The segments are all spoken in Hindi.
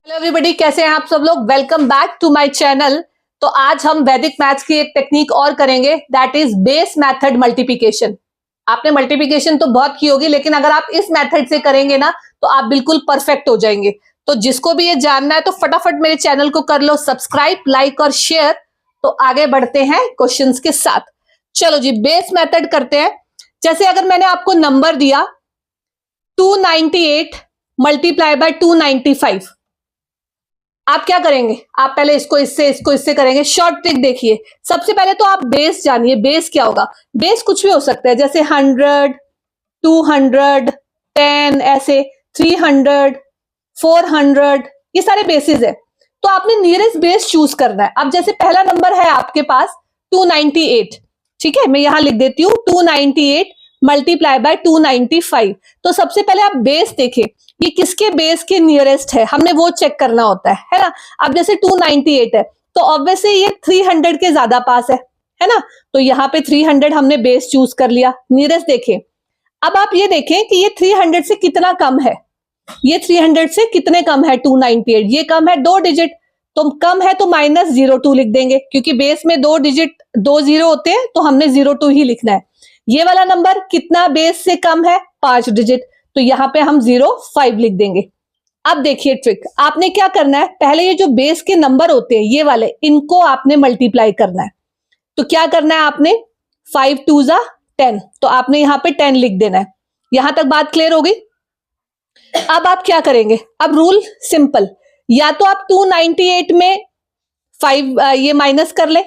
हेलो एवरीबॉडी, कैसे हैं आप सब लोग। Welcome back to my channel. तो आज हम वैदिक मैथ्स की एक टेक्निक और करेंगे, that is base method multiplication. आपने मल्टीप्लिकेशन तो बहुत की होगी, लेकिन अगर आप इस मेथड से करेंगे ना तो आप बिल्कुल परफेक्ट हो जाएंगे। तो जिसको भी ये जानना है तो फटाफट मेरे चैनल को कर लो सब्सक्राइब, लाइक और शेयर। तो आगे बढ़ते हैं क्वेश्चंस के साथ। चलो जी, बेस मेथड करते हैं। जैसे अगर मैंने आपको नंबर दिया 298 मल्टीप्लाई बाय 295, आप क्या करेंगे? आप पहले इसको इससे करेंगे। शॉर्ट ट्रिक देखिए। सबसे पहले तो आप बेस जानिए, बेस क्या होगा। बेस कुछ भी हो सकता है, जैसे 100, 200, 10, ऐसे 300, 400, ये सारे बेसिस है। तो आपने नियरेस्ट बेस चूज करना है। अब जैसे पहला नंबर है आपके पास 298, ठीक है, मैं यहां लिख देती हूँ 298 मल्टीप्लाई बाय 295। तो सबसे पहले आप बेस देखें, ये किसके बेस के नियरेस्ट है, हमने वो चेक करना होता है ना। अब जैसे 298 है तो ऑब्वियसली ये 300 के ज्यादा पास है ना। तो यहाँ पे 300 हमने बेस चूज कर लिया, नियरेस्ट देखें। अब आप ये देखें कि ये 300 से कितना कम है, ये 300 से कितने कम है 298, ये कम है 2 डिजिट। तो कम है तो -02 लिख देंगे, क्योंकि बेस में 2 डिजिट 2 जीरो होते हैं, तो हमने 02 ही लिखना है। ये वाला नंबर कितना बेस से कम है, 5 डिजिट, तो यहां पे हम 05 लिख देंगे। अब देखिए ट्रिक, आपने क्या करना है, पहले ये जो बेस के नंबर होते हैं ये वाले, इनको आपने मल्टीप्लाई करना है। तो क्या करना है आपने, 5 2 जा 10, तो आपने यहां पे 10 लिख देना है। यहां तक बात क्लियर हो गई। अब आप क्या करेंगे, अब रूल सिंपल, या तो आप 298 में 5 ये माइनस कर ले,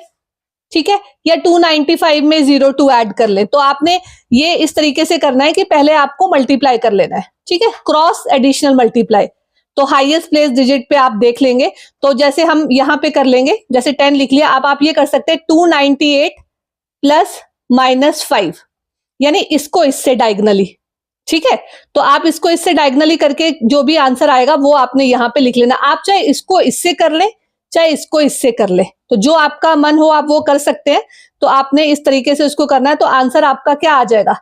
ठीक है, या 295 में 02 ऐड कर ले। तो आपने ये इस तरीके से करना है कि पहले आपको मल्टीप्लाई कर लेना है, ठीक है, क्रॉस एडिशनल मल्टीप्लाई। तो हाईएस्ट प्लेस डिजिट पे आप देख लेंगे। तो जैसे हम यहां पे कर लेंगे, जैसे 10 लिख लिया, अब आप ये कर सकते हैं 298 प्लस -5, यानी इसको इससे डायगनली, ठीक है। तो आप इसको इससे डायगनली करके जो भी आंसर आएगा वो आपने यहां पे लिख लेना। आप चाहे इसको इससे कर ले, चाहे इसको इससे कर ले, तो जो आपका मन हो आप वो कर सकते हैं। तो आपने इस तरीके से उसको करना है। तो आंसर आपका क्या आ जाएगा,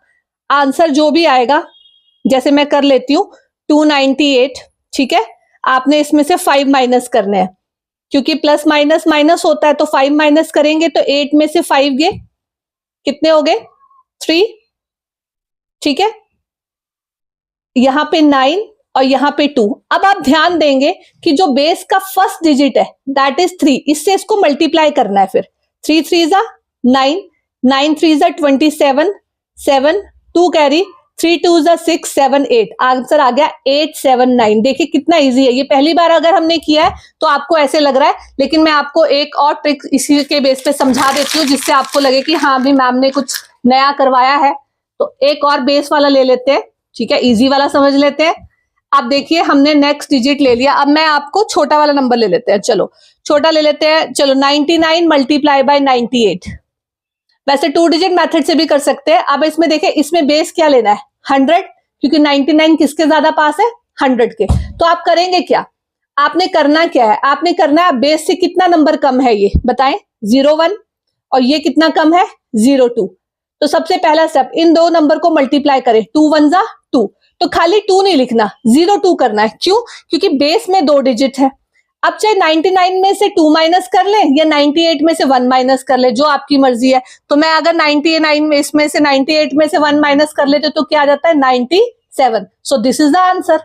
आंसर जो भी आएगा, जैसे मैं कर लेती हूँ 298, ठीक है, आपने इसमें से 5 माइनस करने हैं, क्योंकि प्लस माइनस माइनस होता है। तो 5 माइनस करेंगे तो 8 में से 5 गए, कितने हो गए, 3, ठीक है, यहां पे 9 और यहां पे 2। अब आप ध्यान देंगे कि जो बेस का फर्स्ट डिजिट है दैट इज 3, इससे इसको मल्टीप्लाई करना है। फिर 3 3 जा 9, 9 3 जा 27, 7 2 कैरी, 3 2 जा 6 7 8, आंसर आ गया 879। देखिए कितना इजी है। ये पहली बार अगर हमने किया है तो आपको ऐसे लग रहा है, लेकिन मैं आपको एक और ट्रिक इसी के बेस पे समझा देती हूँ, जिससे आपको लगे कि हाँ भी मैम ने कुछ नया करवाया है। तो एक और बेस वाला ले लेते हैं, ठीक है, इजी वाला समझ लेते हैं। अब देखिए हमने नेक्स्ट डिजिट ले लिया। अब मैं आपको छोटा वाला नंबर ले लेते हैं, चलो छोटा ले लेते हैं। चलो 99 मल्टीप्लाई बाय 98, वैसे 2 डिजिट मेथड से भी कर सकते हैं। अब इसमें देखिए, इसमें बेस क्या लेना है, 100, क्योंकि 99 किसके ज्यादा पास है, 100 के। तो आप करेंगे क्या, आपने करना क्या है, आपने करना है बेस से कितना नंबर कम है, ये बताएं, 01, और ये कितना कम है, 02। तो सबसे पहला स्टेप, इन दो नंबर को मल्टीप्लाई करें, 2 1 जा 2। तो खाली 2 नहीं लिखना, 02 करना है। क्यों, क्योंकि बेस में 2 डिजिट है। अब चाहे 99 में से 2 माइनस कर ले, या 98 में से 1 माइनस कर ले, जो आपकी मर्जी है। तो मैं अगर 99 में इसमें से 98 में से 1 माइनस कर लेते तो क्या आ जाता है, 97। So this is the answer.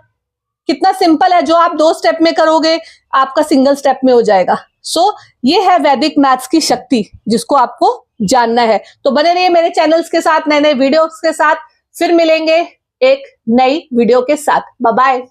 कितना सिंपल है, जो आप 2 स्टेप में करोगे आपका सिंगल स्टेप में हो जाएगा। सो ये है वैदिक मैथ्स की शक्ति, जिसको आपको जानना है। तो बने रहिए मेरे चैनल्स के साथ, नए नए वीडियोस के साथ। फिर मिलेंगे एक नई वीडियो के साथ। Bye bye.